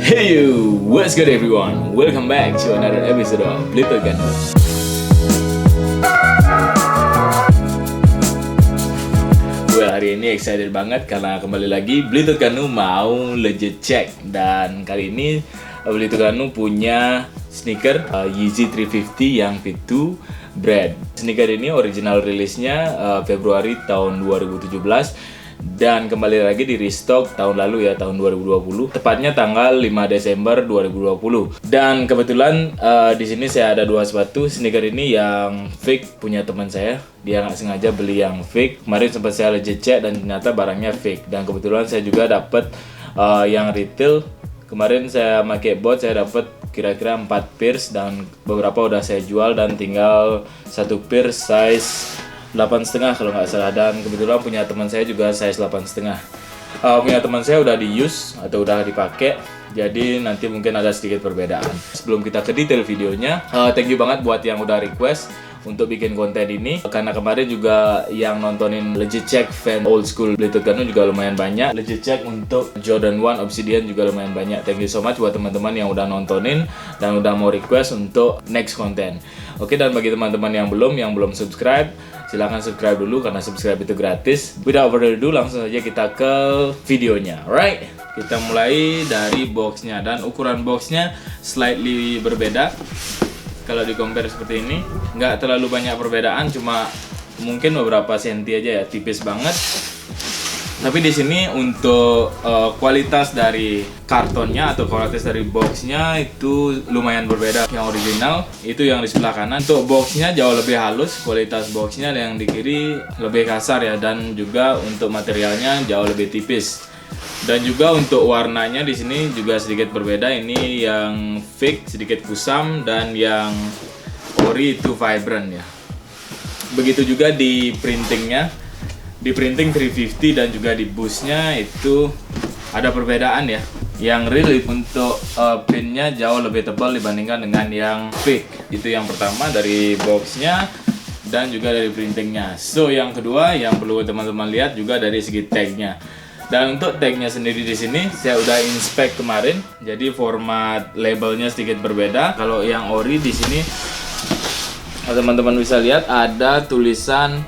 Hey you, what's good everyone? Welcome back to another episode of Little Gun. Well, hari ini excited banget karena kembali lagi Blito Kanu mau legit check. Dan kali ini Blito Kanu punya sneaker Yeezy 350 yang Fit 2 Bread. Sneaker ini original rilisnya Februari tahun 2017 dan kembali lagi di restock tahun lalu ya, tahun 2020, tepatnya tanggal 5 Desember 2020. Dan kebetulan di sini saya ada dua sepatu sneaker ini yang fake punya teman saya. Dia nggak sengaja beli yang fake. Kemarin sempat saya legit check dan ternyata barangnya fake. Dan kebetulan saya juga dapat yang retail. Kemarin saya pakai bot, saya dapat kira-kira 4 pairs dan beberapa udah saya jual dan tinggal satu pair size 8,5 kalau nggak salah. Dan kebetulan punya teman saya juga size 8,5. Punya teman saya udah di use atau udah dipakai, jadi nanti mungkin ada sedikit perbedaan. Sebelum kita ke detail videonya, thank you banget buat yang udah request untuk bikin konten ini, karena kemarin juga yang nontonin legit check fan old school Blito Kanu juga lumayan banyak, legit check untuk Jordan 1 Obsidian juga lumayan banyak. Thank you so much buat teman-teman yang udah nontonin dan udah mau request untuk next konten. Oke, dan bagi teman-teman yang belum subscribe, silahkan subscribe dulu karena subscribe itu gratis. Without further ado, langsung saja kita ke videonya. Alright, kita mulai dari boxnya, dan ukuran boxnya slightly berbeda. Kalau di compare seperti ini, nggak terlalu banyak perbedaan, cuma mungkin beberapa senti aja ya, tipis banget. Tapi di sini untuk kualitas dari kartonnya atau kualitas dari boxnya itu lumayan berbeda. Yang original itu yang di sebelah kanan. Untuk boxnya jauh lebih halus, kualitas boxnya yang di kiri lebih kasar ya, dan juga untuk materialnya jauh lebih tipis. Dan juga untuk warnanya di sini juga sedikit berbeda. Ini yang fake sedikit kusam dan yang ori itu vibrant ya. Begitu juga di printingnya. Di printing 350 dan juga di busnya itu ada perbedaan ya. Yang real untuk pinnya jauh lebih tebal dibandingkan dengan yang fake. Itu yang pertama dari boxnya dan juga dari printingnya. So yang kedua yang perlu teman-teman lihat juga dari segi tagnya. Dan untuk tagnya sendiri di sini saya udah inspect kemarin. Jadi format labelnya sedikit berbeda. Kalau yang ori di sini teman-teman bisa lihat ada tulisan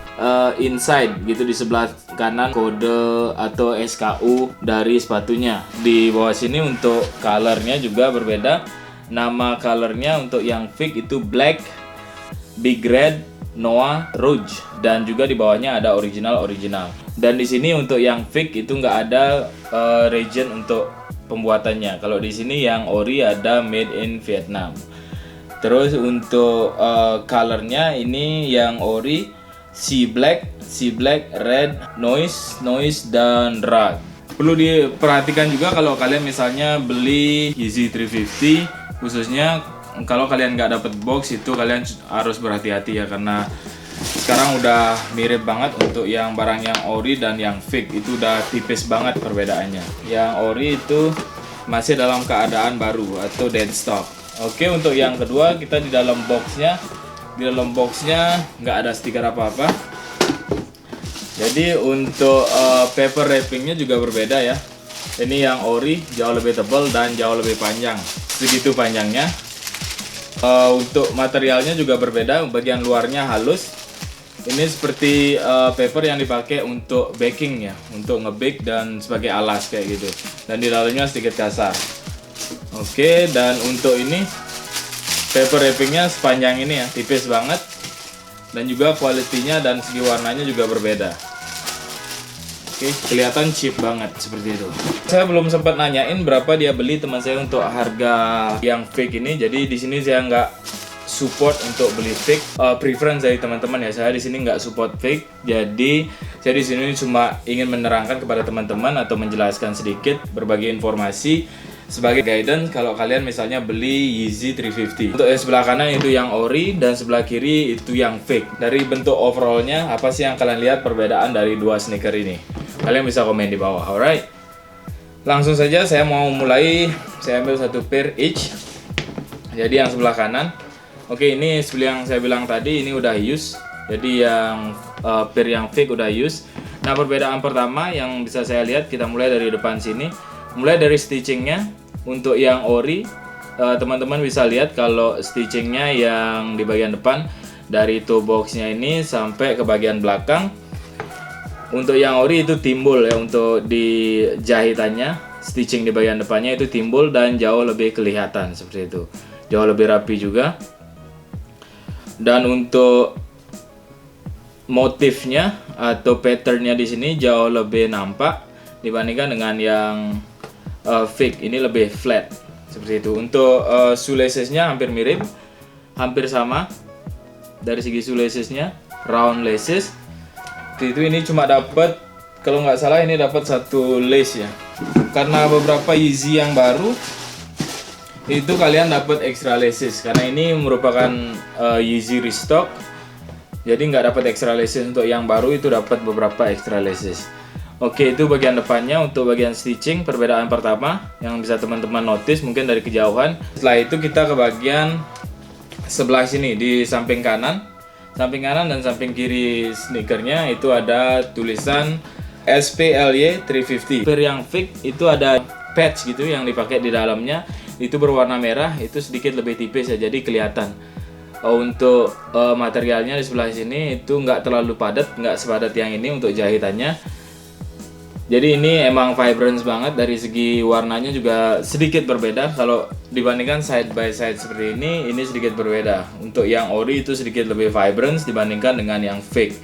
inside gitu di sebelah kanan, kode atau SKU dari sepatunya. Di bawah sini untuk colornya juga berbeda. Nama colornya untuk yang fake itu black, big red, Noah, Rouge, dan juga di bawahnya ada original. Dan di sini untuk yang fake itu nggak ada region untuk pembuatannya. Kalau di sini yang ori ada made in Vietnam. Terus untuk colornya ini yang ori sea black, red, noise dan rug. Perlu diperhatikan juga kalau kalian misalnya beli Yeezy 350, khususnya kalau kalian nggak dapet box itu kalian harus berhati-hati ya, karena sekarang udah mirip banget untuk yang barang yang ori dan yang fake itu udah tipis banget perbedaannya. Yang ori itu masih dalam keadaan baru atau dead stock. Oke, untuk yang kedua kita di dalam boxnya nggak ada stiker apa-apa. Jadi untuk paper wrappingnya juga berbeda ya. Ini yang ori jauh lebih tebal dan jauh lebih panjang, segitu panjangnya. Untuk materialnya juga berbeda, bagian luarnya halus. Ini seperti paper yang dipakai untuk baking ya, untuk nge-bake dan sebagai alas kayak gitu. Dan di dalamnya sedikit kasar. Oke, dan untuk ini paper wrappingnya sepanjang ini ya, tipis banget. Dan juga kualitinya dan segi warnanya juga berbeda. Oke, kelihatan cheap banget seperti itu. Saya belum sempat nanyain berapa dia beli teman saya untuk harga yang fake ini. Jadi di sini saya nggak support untuk beli fake. Preference dari teman-teman ya, saya di sini nggak support fake. Jadi saya di sini cuma ingin menerangkan kepada teman-teman atau menjelaskan sedikit berbagi informasi sebagai guidance kalau kalian misalnya beli Yeezy 350. Untuk yang sebelah kanan itu yang ori dan sebelah kiri itu yang fake. Dari bentuk overallnya apa sih yang kalian lihat perbedaan dari dua sneaker ini? Kalian bisa komen di bawah. Alright, langsung saja saya mau mulai. Saya ambil satu pair each. Jadi yang sebelah kanan, oke, ini seperti yang saya bilang tadi, ini udah use. Jadi yang pair yang fake udah use. Nah, perbedaan pertama yang bisa saya lihat, kita mulai dari depan sini. Mulai dari stitchingnya, Untuk yang ori, teman-teman bisa lihat kalau stitchingnya yang di bagian depan dari toe boxnya ini sampai ke bagian belakang. Untuk yang ori itu timbul ya, untuk di jahitannya stitching di bagian depannya itu timbul dan jauh lebih kelihatan seperti itu, jauh lebih rapi juga. Dan untuk motifnya atau patternnya di sini jauh lebih nampak dibandingkan dengan yang fake. Ini lebih flat seperti itu. Untuk shoelacesnya hampir mirip, hampir sama dari segi shoelacesnya, round laces. Itu ini cuma dapat, kalau nggak salah ini dapat satu lace ya. Karena beberapa Yeezy yang baru itu kalian dapat extra laces, karena ini merupakan Yeezy restock. Jadi nggak dapat extra laces. Untuk yang baru itu dapat beberapa extra laces. Oke, itu bagian depannya. Untuk bagian stitching, perbedaan pertama yang bisa teman-teman notice mungkin dari kejauhan. Setelah itu kita ke bagian sebelah sini, di samping kanan dan samping kiri sneakernya itu ada tulisan SPLY 350. Per yang fake itu ada patch gitu yang dipakai di dalamnya, itu berwarna merah, itu sedikit lebih tipis ya, jadi kelihatan. Untuk materialnya di sebelah sini itu nggak terlalu padat, nggak sepadat yang ini untuk jahitannya. Jadi ini emang vibrance banget, dari segi warnanya juga sedikit berbeda. Kalau dibandingkan side by side seperti ini sedikit berbeda. Untuk yang ori itu sedikit lebih vibrance dibandingkan dengan yang fake.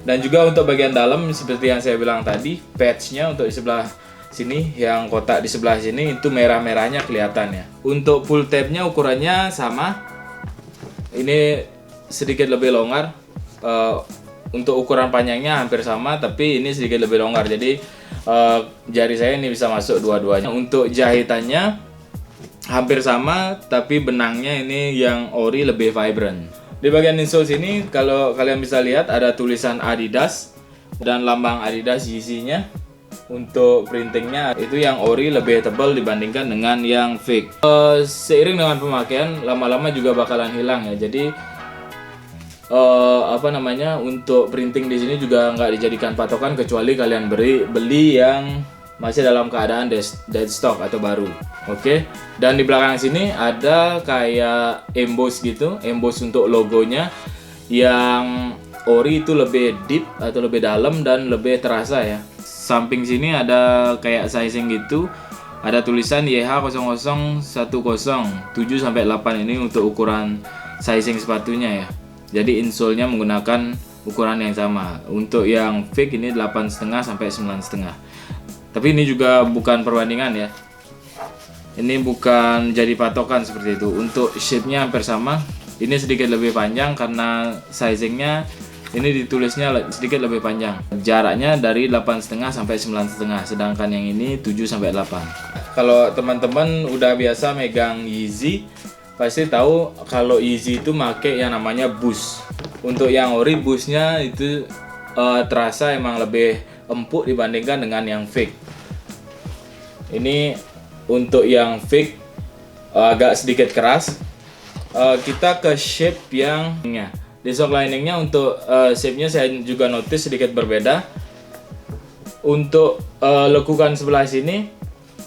Dan juga untuk bagian dalam seperti yang saya bilang tadi, patchnya untuk di sebelah sini, yang kotak di sebelah sini itu merah-merahnya kelihatan ya. Untuk full tabnya ukurannya sama, ini sedikit lebih longgar. Untuk ukuran panjangnya hampir sama, tapi ini sedikit lebih longgar. Jadi jari saya ini bisa masuk dua-duanya. Untuk jahitannya hampir sama, tapi benangnya ini yang ori lebih vibrant. Di bagian insole sini kalau kalian bisa lihat ada tulisan Adidas dan lambang Adidas Yeezy-nya. Untuk printingnya itu yang ori lebih tebal dibandingkan dengan yang fake. Seiring dengan pemakaian lama-lama juga bakalan hilang ya. Jadi untuk printing di sini juga nggak dijadikan patokan, kecuali kalian beli yang masih dalam keadaan dead stock atau baru. Oke. Dan di belakang sini ada kayak emboss gitu, emboss untuk logonya. Yang ori itu lebih deep atau lebih dalam dan lebih terasa ya. Samping sini ada kayak sizing gitu, ada tulisan YH0010 7-8 ini untuk ukuran sizing sepatunya ya. Jadi insole-nya menggunakan ukuran yang sama. Untuk yang fake ini 8,5 sampai 9,5. Tapi ini juga bukan perbandingan ya. Ini bukan jadi patokan seperti itu. Untuk shape-nya hampir sama. Ini sedikit lebih panjang karena sizingnya ini ditulisnya sedikit lebih panjang. Jaraknya dari 8,5 sampai 9,5. Sedangkan yang ini 7 sampai 8. Kalau teman-teman udah biasa megang Yeezy, pasti tahu kalau Yeezy itu make yang namanya boost. Untuk yang ori boostnya itu terasa emang lebih empuk dibandingkan dengan yang fake. Ini untuk yang fake agak sedikit keras. Kita ke shape yang di sock liningnya. Untuk shape-nya saya juga notice sedikit berbeda. Untuk lekukan sebelah sini,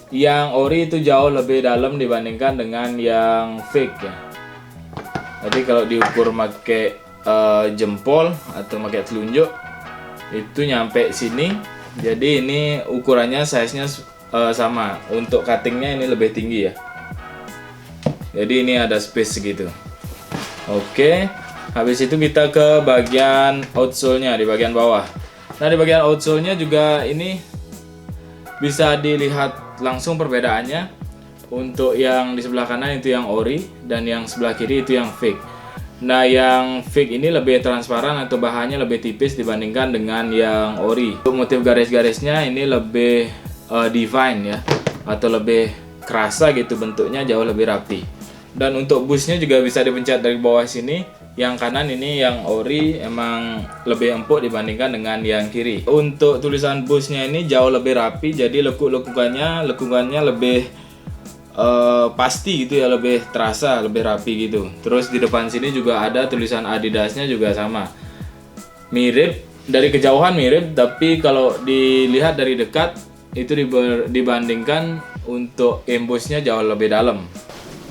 yang ori itu jauh lebih dalam dibandingkan dengan yang fake ya. Jadi kalau diukur pakai jempol atau pakai telunjuk itu nyampe sini. Jadi ini ukurannya size-nya sama. Untuk cuttingnya ini lebih tinggi ya. Jadi ini ada space segitu. Oke. Habis itu kita ke bagian outsole-nya di bagian bawah. Nah, di bagian outsole-nya juga ini bisa dilihat langsung perbedaannya. Untuk yang di sebelah kanan itu yang ori dan yang sebelah kiri itu yang fake. Nah, yang fake ini lebih transparan atau bahannya lebih tipis dibandingkan dengan yang ori. Untuk motif garis-garisnya ini lebih divine ya, atau lebih kerasa gitu, bentuknya jauh lebih rapi. Dan untuk boostnya juga bisa dipencet dari bawah sini. Yang kanan ini yang ori emang lebih empuk dibandingkan dengan yang kiri. Untuk tulisan boostnya ini jauh lebih rapi, jadi lekukannya lebih pasti gitu ya, lebih terasa, lebih rapi gitu. Terus di depan sini juga ada tulisan Adidasnya juga sama. Mirip, dari kejauhan mirip, tapi kalau dilihat dari dekat itu dibandingkan untuk embosnya jauh lebih dalam.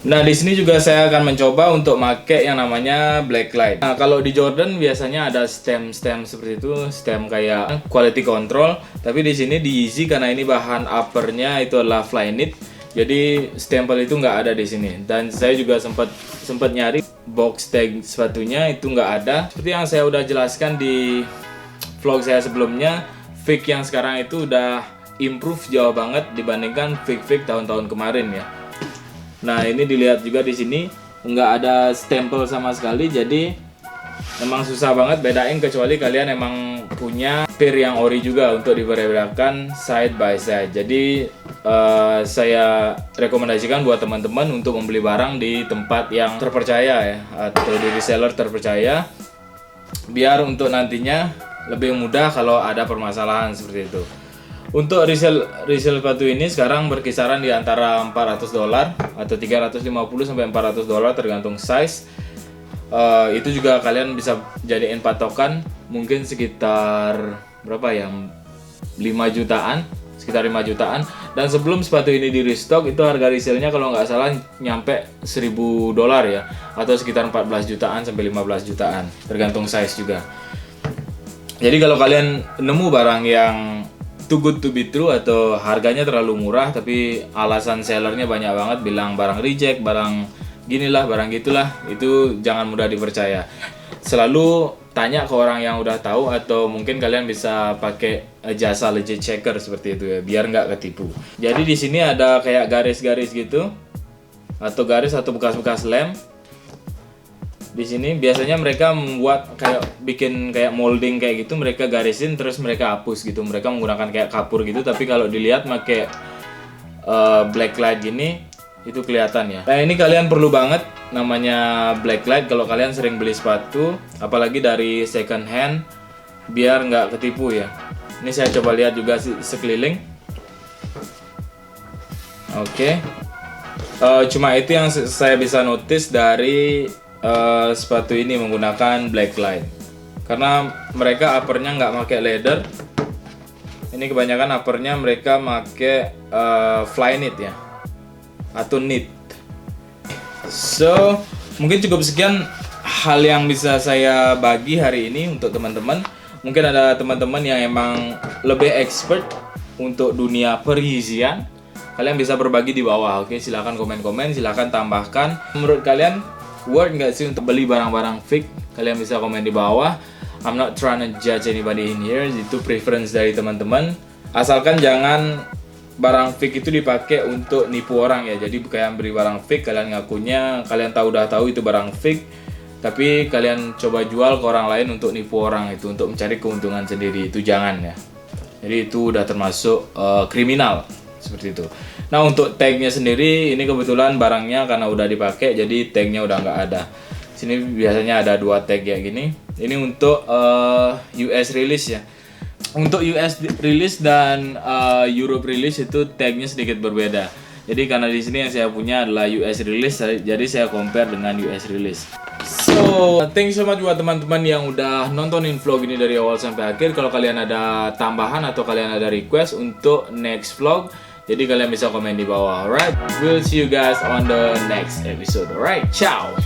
Nah, di sini juga saya akan mencoba untuk pakai yang namanya blacklight. Nah, kalau di Jordan biasanya ada stem seperti itu, stem kayak quality control. Tapi di sini di Yeezy karena ini bahan uppernya itu adalah Flyknit, jadi stempel itu nggak ada di sini. Dan saya juga sempat nyari box tag sepatunya itu nggak ada. Seperti yang saya udah jelaskan di vlog saya sebelumnya, fake yang sekarang itu udah improve jauh banget dibandingkan fake tahun-tahun kemarin ya. Nah, ini dilihat juga di sini nggak ada stempel sama sekali, jadi emang susah banget bedain kecuali kalian emang punya pair yang ori juga untuk diperbedakan side by side. Jadi saya rekomendasikan buat teman-teman untuk membeli barang di tempat yang terpercaya ya, atau di reseller terpercaya, biar untuk nantinya lebih mudah kalau ada permasalahan seperti itu. Untuk resell sepatu ini sekarang berkisaran di antara $400 atau $350 sampai $400 tergantung size. Itu juga kalian bisa jadiin patokan, mungkin sekitar berapa ya, 5 jutaan, sekitar 5 jutaan. Dan sebelum sepatu ini di restock itu harga resellnya kalau nggak salah nyampe $1.000 ya, atau sekitar 14 jutaan sampai 15 jutaan tergantung size juga. Jadi kalau kalian nemu barang yang too good to be true atau harganya terlalu murah tapi alasan sellernya banyak banget bilang barang reject, barang ginilah, barang gitulah, itu jangan mudah dipercaya. Selalu tanya ke orang yang udah tahu, atau mungkin kalian bisa pakai jasa legit checker seperti itu ya, biar nggak ketipu. Jadi di sini ada kayak garis-garis gitu, atau garis atau bekas-bekas lem. Di sini biasanya mereka membuat kayak bikin kayak molding kayak gitu, mereka garisin terus mereka hapus gitu. Mereka menggunakan kayak kapur gitu, tapi kalau dilihat pakai blacklight gini itu kelihatan ya. Nah, ini kalian perlu banget namanya blacklight kalau kalian sering beli sepatu, apalagi dari second hand, biar nggak ketipu ya. Ini saya coba lihat juga sekeliling. Oke. Cuma itu yang saya bisa notice dari sepatu ini menggunakan blacklight, karena mereka uppernya nggak pakai leather. Ini kebanyakan uppernya mereka pakai Flyknit ya, atau knit. So mungkin cukup sekian hal yang bisa saya bagi hari ini untuk teman-teman. Mungkin ada teman-teman yang emang lebih expert untuk dunia perizian, kalian bisa berbagi di bawah. Oke, silahkan komen-komen, silahkan tambahkan. Menurut kalian worth nggak sih untuk beli barang-barang fake? Kalian bisa komen di bawah. I'm not trying to judge anybody in here, itu preference dari teman-teman. Asalkan jangan barang fake itu dipakai untuk nipu orang ya. Jadi kalian beli barang fake, kalian ngakunya kalian udah tahu itu barang fake, tapi kalian coba jual ke orang lain untuk nipu orang, itu untuk mencari keuntungan sendiri. Itu jangan ya. Jadi itu udah termasuk kriminal seperti itu. Nah, untuk tagnya sendiri ini kebetulan barangnya karena udah dipakai jadi tagnya udah nggak ada. Sini biasanya ada 2 tag kayak gini. Ini untuk US release ya. Untuk US release dan Europe release itu tagnya sedikit berbeda. Jadi karena di sini yang saya punya adalah US release, jadi saya compare dengan US release. So, thanks so much buat teman-teman yang udah nontonin vlog ini dari awal sampai akhir. Kalau kalian ada tambahan atau kalian ada request untuk next vlog, jadi kalian bisa komen di bawah. Alright, we'll see you guys on the next episode. Alright, ciao.